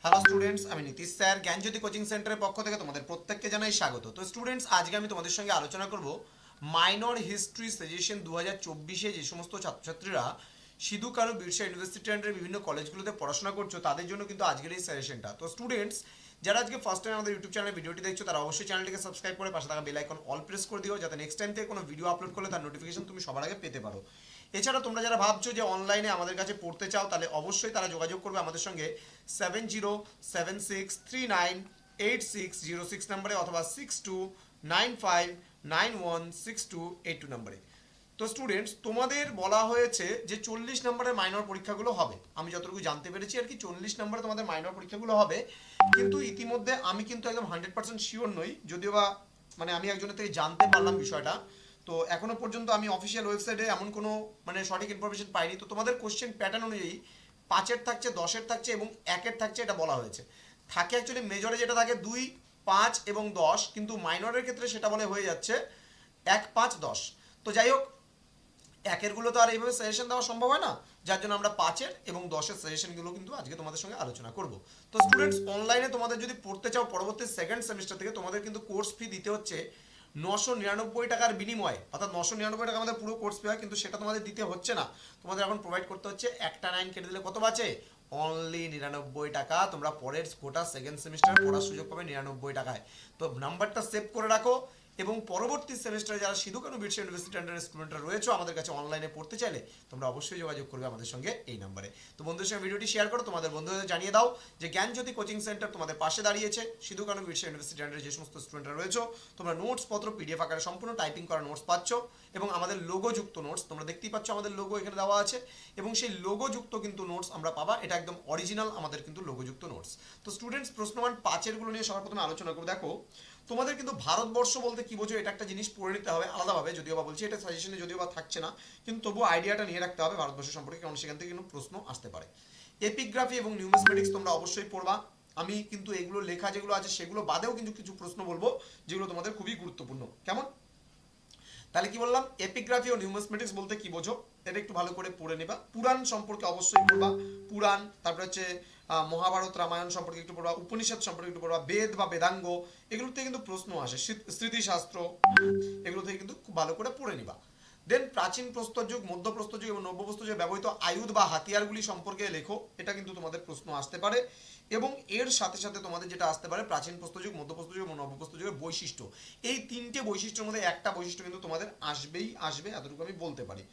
Hello students, আমি Nitish sir জ্ঞানজ্যোতি coaching সেন্টারের পক্ষ থেকে তোমাদের প্রত্যেককে জানাই স্বাগত। তো স্টুডেন্টস, আজকে আমি তোমাদের সঙ্গে আলোচনা করব মাইনর হিস্ট্রি সাজেশন 2024-এ যে সমস্ত ছাত্রছাত্রীরা সিধু কানু বিরসা ইউনিভার্সিটি আন্ডারে বিভিন্ন কলেজগুলোতে পড়াশোনা করছো তাদের জন্য কিন্তু আজকের এই সাজেশনটা। তো স্টুডেন্টস, যারা আজকে ফার্স্ট টাইম আমাদের ইউটিউব চ্যানেলে ভিডিওটি দেখছো তারা অবশ্যই চ্যানেলটিকে সাবস্ক্রাইব করে পাশে থাকা বেল আইকন অল প্রেস করে দিও, যাতে নেক্সট টাইম থেকে কোনো ভিডিও আপলোড করলে তার নোটিফিকেশন তুমি সবার আগে পেতে পারো। এছাড়া তোমরা যারা ভাবছো যে অনলাইনে আমাদের কাছে পড়তে চাও, তাহলে অবশ্যই তারা যোগাযোগ করবে আমাদের সঙ্গে 7076398606 নম্বরে অথবা 6295916282 নম্বরে। তো স্টুডেন্টস, তোমাদের বলা হয়েছে যে 40 নম্বরের মাইনর পরীক্ষাগুলো হবে। আমি যতটুকু জানতে পেরেছি আর কি 40 নম্বরে তোমাদের মাইনর পরীক্ষাগুলো হবে, কিন্তু ইতিমধ্যে আমি কিন্তু একদম 100% শিওর নই, যদিও বা মানে আমি একজনের থেকে জানতে পারলাম বিষয়টা। তো এখনো পর্যন্ত আমি অফিসিয়াল ওয়েবসাইটে এমন কোনো মানে সঠিক ইনফরমেশন পাইনি। তো তোমাদের কোশ্চেন প্যাটার্ন অনুযায়ী 5-এর থাকছে, 10-এর থাকছে এবং 1-এর থাকছে, এটা বলা হয়েছে। থাকে অ্যাকচুয়ালি মেজরে যেটা থাকে 2, 5 এবং 10, কিন্তু মাইনরের ক্ষেত্রে সেটা বলে হয়ে যাচ্ছে 1, 5, 10। তো যাই হোক, 1-এর গুলো তো আর এইভাবে সাজেশন দেওয়া সম্ভব হয় না, যার জন্য আমরা 5-এর এবং 10-এর সাজেশনগুলো কিন্তু আজকে তোমাদের সঙ্গে আলোচনা করব। তো স্টুডেন্টস, অনলাইনে তোমাদের যদি পড়তে চাও পরবর্তী সেকেন্ড সেমিস্টার থেকে, তোমাদের কিন্তু কোর্স ফি দিতে হচ্ছে 999 টাকার বিনিময়ে, অর্থাৎ 999 টাকা আমাদের পুরো কোর্স ফি হয়, কিন্তু সেটা তোমাদের দিতে হচ্ছে না। তোমাদের এখন প্রোভাইড করতে হচ্ছে একটা 9 কেটে দিলে কত বাঁচে? অনলি 99 টাকা। তোমরা পরের গোটা সেকেন্ড সেমিস্টার পড়ার সুযোগ পাবে 99 টাকায়। তো নাম্বারটা সেভ করে রাখো, এবং পরবর্তী সেমিস্টারে যারা সিধু কানু বিরসা ইউনিভার্সিটি আন্ডার স্টুডেন্টরা রয়েছে আমাদের কাছে অনলাইনে পড়তে চাইলে তোমরা অবশ্যই যোগাযোগ করবে আমাদের সঙ্গে এই নাম্বারে। তো বন্ধুদের সঙ্গে ভিডিওটি শেয়ার করো, তোমাদের বন্ধুদের জানিয়ে দাও যে জ্ঞানজ্যোতি কোচিং সেন্টার তোমাদের পাশে দাঁড়িয়েছে। সিধু কানু বিরসা ইউনিভার্সিটি আন্ডারে যে সমস্ত স্টুডেন্টরা রয়েছে তোমরা নোটস পত্র পিডিএফ আকারে সম্পূর্ণ টাইপিং করা নোটস পাচ্ছ, এবং আমাদের লোগো যুক্ত নোটস তোমরা দেখতেই পাচ্ছ, আমাদের লোগো এখানে দেওয়া আছে, এবং সেই লোগো যুক্ত কিন্তু নোটস আমরা পাবা। এটা একদম অরিজিনাল আমাদের কিন্তু লোগো যুক্ত নোটস। তো স্টুডেন্টস, প্রশ্নমান 5-এর গুলো নিয়ে সবার প্রথমে আলোচনা করবো। দেখো, তোমাদের কিন্তু ভারতবর্ষ বলতে কি বোঝো এটা একটা জিনিস পড়ে নিতে হবে আলাদাভাবে, যদিও বা বলছি এটা সাজেশনে যদিও বা থাকছে না, কিন্তু তবু আইডিয়াটা নিয়ে রাখতে হবে ভারতবর্ষ সম্পর্কে, কারণ সেখান থেকে কিন্তু প্রশ্ন আসতে পারে। এপিগ্রাফি এবং নিউমিসমেটিক্স তোমরা অবশ্যই পড়বা। আমি কিন্তু এগুলো লেখা যেগুলো আছে সেগুলো বাদেও কিন্তু কিছু প্রশ্ন বলবো যেগুলো তোমাদের খুবই গুরুত্বপূর্ণ। কেমন? তাহলে কি বললাম, এপিগ্রাফি ও নিউমিসমেটিক্স বলতে কি বোঝো এটা একটু ভালো করে পড়ে নেবা। পুরাণ সম্পর্কে অবশ্যই পড়বা, পুরাণ, তারপরে হচ্ছে মহাভারত রামায়ণ সম্পর্কে একটু পড়বা, উপনিষদ সম্পর্কে একটু পড়বা, বেদ বা বেদাঙ্গ এগুলো থেকে কিন্তু প্রশ্ন আসে, স্মৃতিশাস্ত্র, এগুলো থেকে কিন্তু খুব ভালো করে পড়ে নিবা। দেন প্রাচীন প্রস্তর যুগ, মধ্য প্রস্তর যুগ এবং নব্য প্রস্তর যুগে ব্যবহৃত আয়ুধ বা হাতিয়ারগুলি সম্পর্কে লেখো, এটা কিন্তু তোমাদের প্রশ্ন আসতে পারে। এবং এর সাথে সাথে তোমাদের যেটা আসতে পারে প্রাচীন প্রস্তর যুগ, মধ্য প্রস্তর যুগ এবং নব্য প্রস্তর যুগের বৈশিষ্ট্য। এই তিনটে বৈশিষ্ট্যের মধ্যে একটা বৈশিষ্ট্য কিন্তু তোমাদের আসবেই আসবে, এতটুকু আমি বলতে পারি।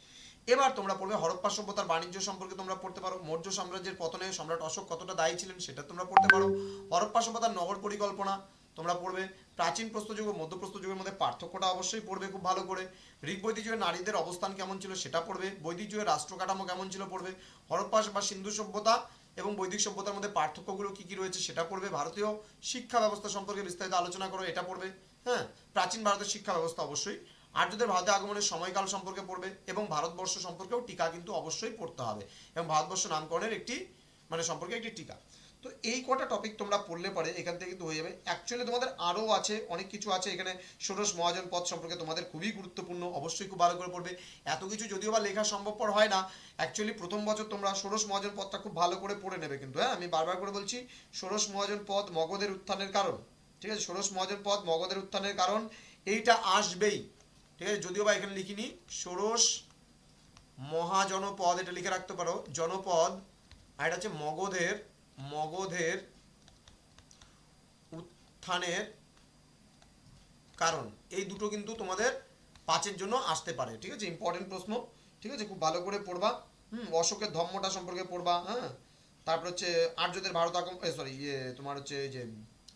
এবার তোমরা পড়বে হরপ্পা সভ্যতার বাণিজ্য সম্পর্কে তোমরা পড়তে পারো। মৌর্য সাম্রাজ্যের পতনে সম্রাট অশোক কতটা দায়ী ছিলেন সেটা তোমরা পড়তে পারো। হরপ্পা সভ্যতার নগর পরিকল্পনা তোমরা পড়বে। প্রাচীন প্রস্তর যুগ ও মধ্য প্রস্তর যুগের মধ্যে পার্থক্যটা অবশ্যই পড়বে খুব ভালো করে। ঋগ বৈদিক যুগে নারীদের অবস্থান কেমন ছিল সেটা পড়বে। বৈদিক যুগে রাষ্ট্র কাঠামো কেমন ছিল পড়বে। হরপ্পা বা সিন্ধু সভ্যতা এবং বৈদিক সভ্যতার মধ্যে পার্থক্যগুলো কি কি রয়েছে সেটা পড়বে। ভারতীয় শিক্ষা ব্যবস্থা সম্পর্কে বিস্তারিত আলোচনা করো, এটা পড়বে। হ্যাঁ, প্রাচীন ভারতের শিক্ষা ব্যবস্থা অবশ্যই। আর্যদের ভারতে আগমনের সময়কাল সম্পর্কে পড়বে, এবং ভারতবর্ষ সম্পর্কেও টিকা কিন্তু অবশ্যই পড়তে হবে, এবং ভারতবর্ষ নামকরণের একটি মানে সম্পর্কে একটি টিকা। তো এই কটা টপিক তোমরা পড়লে পারে এখান থেকে কিন্তু হয়ে যাবে। অ্যাকচুয়ালি তোমাদের আরও আছে, অনেক কিছু আছে এখানে। ষোড়শ মহাজন পদ সম্পর্কে তোমাদের খুবই গুরুত্বপূর্ণ, অবশ্যই খুব ভালো করে পড়বে। এত কিছু যদিও বা লেখা সম্ভবপর হয় না, অ্যাকচুয়ালি প্রথম বছর তোমরা ষোড়শ মহাজন পদটা খুব ভালো করে পড়ে নেবে কিন্তু। হ্যাঁ, আমি বারবার করে বলছি, ষোড়শ মহাজন পদ মগধের উত্থানের কারণ, ঠিক আছে? ষোড়শ মহাজন পদ মগধের উত্থানের কারণ, এইটা আসবেই, ঠিক আছে? যদিও বা এখানে লিখিনি ষোড়শ মহাজনপদ, এটা লিখে রাখতে পারো জনপদ, আর এটা হচ্ছে মগধের মগধের উত্থানের কারণ। এই দুটো কিন্তু তোমাদের 5-এর জন্য আসতে পারে, ঠিক আছে? ইম্পর্টেন্ট প্রশ্ন, ঠিক আছে? খুব ভালো করে পড়বা। অশোকের ধর্মটা সম্পর্কে পড়বা। হ্যাঁ, তারপর হচ্ছে আর্যদের ভারত আক্রমণ, সরি তোমার হচ্ছে এই যে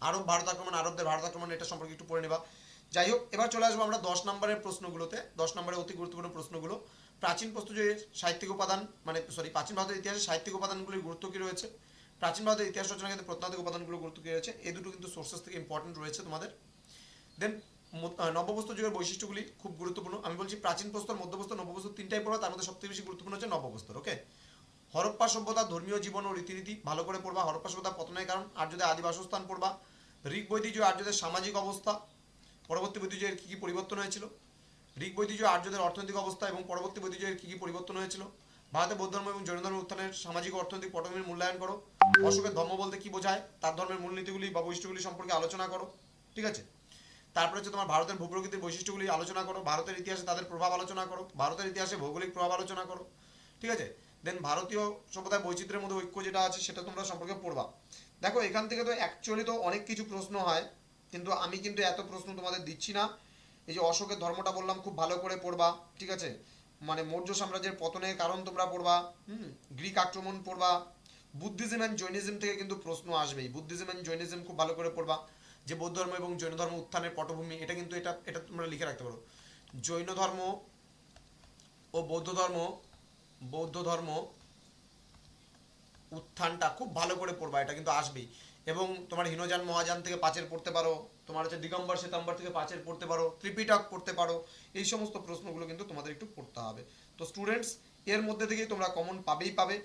আরব ভারত আক্রমণ, আরবদের ভারত আক্রমণ, এটা সম্পর্কে একটু পড়ে নেবা। যাই হোক, এবার চলে আসবো আমরা 10 নম্বরের প্রশ্নগুলোতে। 10 নম্বরের অতি গুরুত্বপূর্ণ প্রশ্নগুলো। প্রাচীন প্রস্তুতির সাহিত্যিক উপাদান মানে সরি প্রাচীন ভারতের ইতিহাসে সাহিত্যিক উপাদানগুলির গুরুত্ব কী রয়েছে, প্রাচীন ভারতের ইতিহাস রচনার ক্ষেত্রে প্রত্নতাত্ত্বিক উপাদানগুলোর গুরুত্ব কী রয়েছে, এই দুটো কিন্তু সোর্সেস থেকে ইম্পর্টেন্ট রয়েছে তোমাদের। দেন নবপ্রস্তর যুগের বৈশিষ্ট্যগুলি খুব গুরুত্বপূর্ণ। আমি বলছি প্রাচীন প্রস্তর, মধ্যপ্রস্তর, নবপ্রস্তর তিনটাই পড়বা, তার মধ্যে সবথেকে বেশি গুরুত্বপূর্ণ হচ্ছে নবপ্রস্তর। ওকে, হরপ্পা সভ্যতা ধর্মীয় জীবন ও রীতিনীতি ভালো করে পড়বা। হরপ্পা সভ্যতা পতনের কারণ, আর্যদের আদি বাসস্থান পড়বা। ঋগ বৈদিক যুগে আর্যদের সামাজিক অবস্থা, পরবর্তী বৈদিক যুগের কী কী পরিবর্তন হয়েছিল। ঋগ বৈদিক যুগে আর্যদের অর্থনৈতিক অবস্থা এবং পরবর্তী বৈদিক যুগের কী কী পরিবর্তন হয়েছিল। ভারতে বৌদ্ধ ধর্ম এবং জৈন ধর্মের উত্থানের সামাজিক ও অর্থনৈতিক পটভূমির মূল্যায়ন করো। অশোকের ধর্ম বলতে কি বোঝায়, তার ধর্মের মূলনীতিগুলি বা বৈশিষ্ট্যগুলি সম্পর্কে আলোচনা করো। ঠিক আছে, তারপরে হচ্ছে তোমার ভারতের ভূপ্রকৃতির বৈশিষ্ট্যগুলি আলোচনা করো, ভারতের ইতিহাসে তাদের প্রভাব আলোচনা করো, ভারতের ইতিহাসে ভৌগোলিক প্রভাব আলোচনা করো। ঠিক আছে, দেন ভারতীয় সভ্যতায় বৈচিত্র্যের মধ্যে ঐক্য যেটা আছে সেটা তোমরা সম্পর্কে পড়বা। দেখো এখান থেকে তো অ্যাকচুয়ালি তো অনেক কিছু প্রশ্ন হয়, কিন্তু আমি কিন্তু এত প্রশ্ন তোমাদের দিচ্ছি না। এই যে অশোকের ধর্মটা বললাম খুব ভালো করে পড়বা। ঠিক আছে, মানে মৌর্য সাম্রাজ্যের পতনের কারণ তোমরা পড়বা। গ্রিক আক্রমণ পড়বা। বুদ্ধিজম অ্যান্ড জৈনিজম থেকে কিন্তু প্রশ্ন আসবেই, বুদ্ধিজম অ্যান্ড জৈনিজম খুব ভালো করে পড়বা। যে বৌদ্ধ ধর্ম এবং জৈন ধর্ম উত্থানের পটভূমি, এটা কিন্তু এটা এটা তোমরা লিখে রাখতে পারো। জৈন ধর্ম ও বৌদ্ধ ধর্ম উত্থানটা খুব ভালো করে পড়বা, এটা কিন্তু আসবেই। এবং তোমার হীনযান মহাযান থেকে পাঁচের পড়তে পারো, তোমার হচ্ছে দিগম্বর শ্বেতাম্বর থেকে পাঁচের পড়তে পারো, ত্রিপিটক পড়তে পারো। এই সমস্ত প্রশ্নগুলো কিন্তু তোমাদের একটু পড়তে হবে। তো স্টুডেন্টস, এর মধ্যে থেকেই তোমরা কমন পাবে।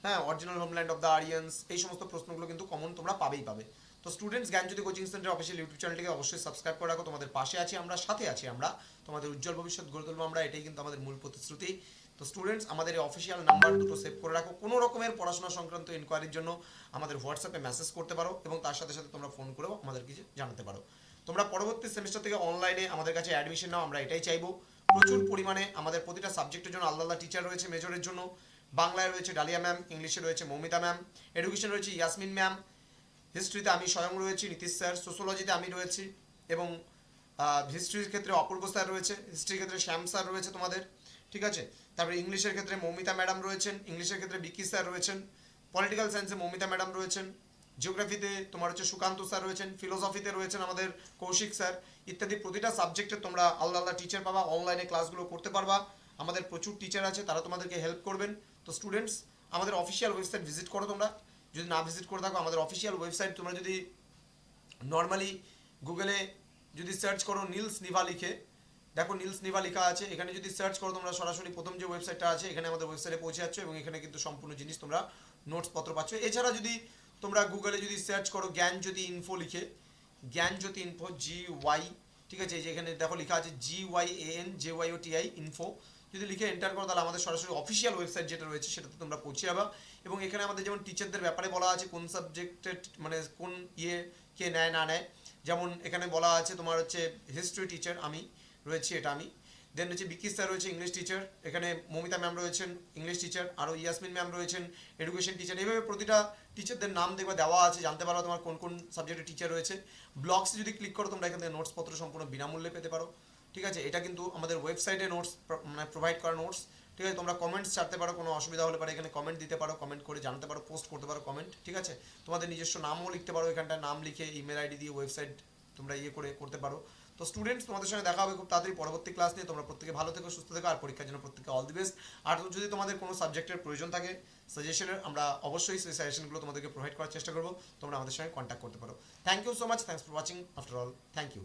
হ্যাঁ, original homeland of the Aryans, এই সমস্ত প্রশ্নগুলো কিন্তু কমন তোমরা পাবে। তো স্টুডেন্টস, জ্ঞানজ্যোতি কোচিং সেন্টার অফিসিয়াল ইউটিউব চ্যানেলটিকে অবশ্যই সাবস্ক্রাইব করে রাখো। তোমাদের পাশে আছি আমরা, সাথে আছি আমরা, তোমাদের উজ্জ্বল ভবিষ্যৎ গড়ে তুলবো আমরা, এটাই কিন্তু আমাদের মূল প্রতিশ্রুতি। তো স্টুডেন্টস, আমাদের এই অফিসিয়াল নাম্বার দুটো সেভ করে রাখো। কোনো রকমের পড়াশোনা সংক্রান্ত ইনকোয়ারির জন্য আমাদের হোয়াটসঅ্যাপে মেসেজ করতে পারো, এবং তার সাথে সাথে তোমরা ফোন করেও আমাদের কিছু জানাতে পারো। তোমরা পরবর্তী সেমিস্টার থেকে অনলাইনে আমাদের কাছে অ্যাডমিশন নাও, আমরা এটাই চাইবো। প্রচুর পরিমাণে আমাদের প্রতিটা সাবজেক্টের জন্য আলাদা আলাদা টিচার রয়েছে। মেজরের জন্য বাংলায় রয়েছে ডালিয়া ম্যাম, ইংলিশে রয়েছে মৌমিতা ম্যাম, এডুকেশন রয়েছে ইয়াসমিন ম্যাম, হিস্ট্রিতে আমি স্বয়ং রয়েছি, নীতিশ স্যার, সোশ্যোলজিতে আমি রয়েছি, এবং হিস্ট্রির ক্ষেত্রে অপূর্ব স্যার রয়েছে, হিস্ট্রির ক্ষেত্রে শ্যাম স্যার রয়েছে তোমাদের। ঠিক আছে, তারপরে ইংলিশের ক্ষেত্রে মৌমিতা ম্যাডাম রয়েছেন, ইংলিশের ক্ষেত্রে বিকি স্যার রয়েছেন, পলিটিক্যাল সায়েন্সে মৌমিতা ম্যাডাম রয়েছেন, জিওগ্রাফিতে তোমার হচ্ছে সুকান্ত স্যার রয়েছেন, ফিলোসফিতে রয়েছেন আমাদের কৌশিক স্যার, ইত্যাদি প্রতিটা সাবজেক্টে তোমরা আলাদা আলাদা টিচার পাবা, অনলাইনে ক্লাসগুলো করতে পারবা। আমাদের প্রচুর টিচার আছে, তারা তোমাদেরকে হেল্প করবেন। তো স্টুডেন্টস, আমাদের অফিসিয়াল ওয়েবসাইট ভিজিট করো তোমরা। যদি না ভিজিট করে থাকো, আমাদের অফিসিয়াল ওয়েবসাইট তোমরা যদি নর্মালি গুগলে যদি সার্চ করো নীলস নিভা লিখে, দেখো নীলস নিভা লেখা আছে, এখানে যদি সার্চ করো তোমরা সরাসরি প্রথম যে ওয়েবসাইটটা আছে এখানে আমাদের ওয়েবসাইটে পৌঁছে যাচ্ছ, এবং এখানে কিন্তু সম্পূর্ণ জিনিস তোমরা নোটস পত্র পাচ্ছ। এছাড়া যদি তোমরা গুগলে যদি সার্চ করো জ্ঞানজ্যোতি ইনফো লিখে, জ্ঞানজ্যোতি ইনফো GY, ঠিক আছে, যেখানে দেখো লেখা আছে GYANJYOTI ইনফো, যদি লিখে এন্টার করো তাহলে আমাদের সরাসরি অফিসিয়াল ওয়েবসাইট যেটা রয়েছে সেটাতে তোমরা পৌঁছে যাবে। এবং এখানে আমাদের যেমন টিচারদের ব্যাপারে বলা আছে, কোন সাবজেক্টের মানে কোন কে নেয় না নেয়। যেমন এখানে বলা আছে তোমার হচ্ছে হিস্ট্রি টিচার আমি রয়েছি, এটা আমি। দেন হচ্ছে বিকি স্যার রয়েছে ইংলিশ টিচার, এখানে মমিতা ম্যাম রয়েছেন ইংলিশ টিচার, আরও ইয়াসমিন ম্যাম রয়েছেন এডুকেশন টিচার। এইভাবে প্রতিটা টিচারদের নাম দেখবে দেওয়া আছে, জানতে পারো তোমার কোন কোন সাবজেক্টের টিচার রয়েছে। ব্লগসে যদি ক্লিক করো তোমরা এখান থেকে নোটস পত্র সম্পূর্ণ বিনামূল্যে পেতে পারো। ঠিক আছে, এটা কিন্তু আমাদের ওয়েবসাইটে নোটস মানে প্রোভাইড করা নোটস। ঠিক আছে, তোমরা কমেন্টস ছাড়তে পারো, কোনো অসুবিধা হলে পারে এখানে কমেন্ট দিতে পারো, কমেন্ট করে জানতে পারো, পোস্ট করতে পারো কমেন্ট। ঠিক আছে, তোমাদের নিজস্ব নামও লিখতে পারো, এখানটায় নাম লিখে ইমেল আইডি দিয়ে ওয়েবসাইট তোমরা করতে পারো। তো স্টুডেন্টস, তোমাদের সঙ্গে দেখা হবে খুব তাড়াতাড়ি পরবর্তী ক্লাস নিয়ে। তোমরা প্রত্যেকে ভালো থেকো, সুস্থ থেকো, আর পরীক্ষার জন্য প্রত্যেকে অল দি বেস্ট। আর যদি তোমাদের কোনো সাবজেক্টের প্রয়োজন থাকে সাজেশনের, আমরা অবশ্যই সেই সাজেশনগুলো তোমাদেরকে প্রোভাইড করার চেষ্টা করবো। তোমরা আমাদের সঙ্গে কন্ট্যাক্ট করতে পারো। Thank you so much, thanks for watching after all, thank you.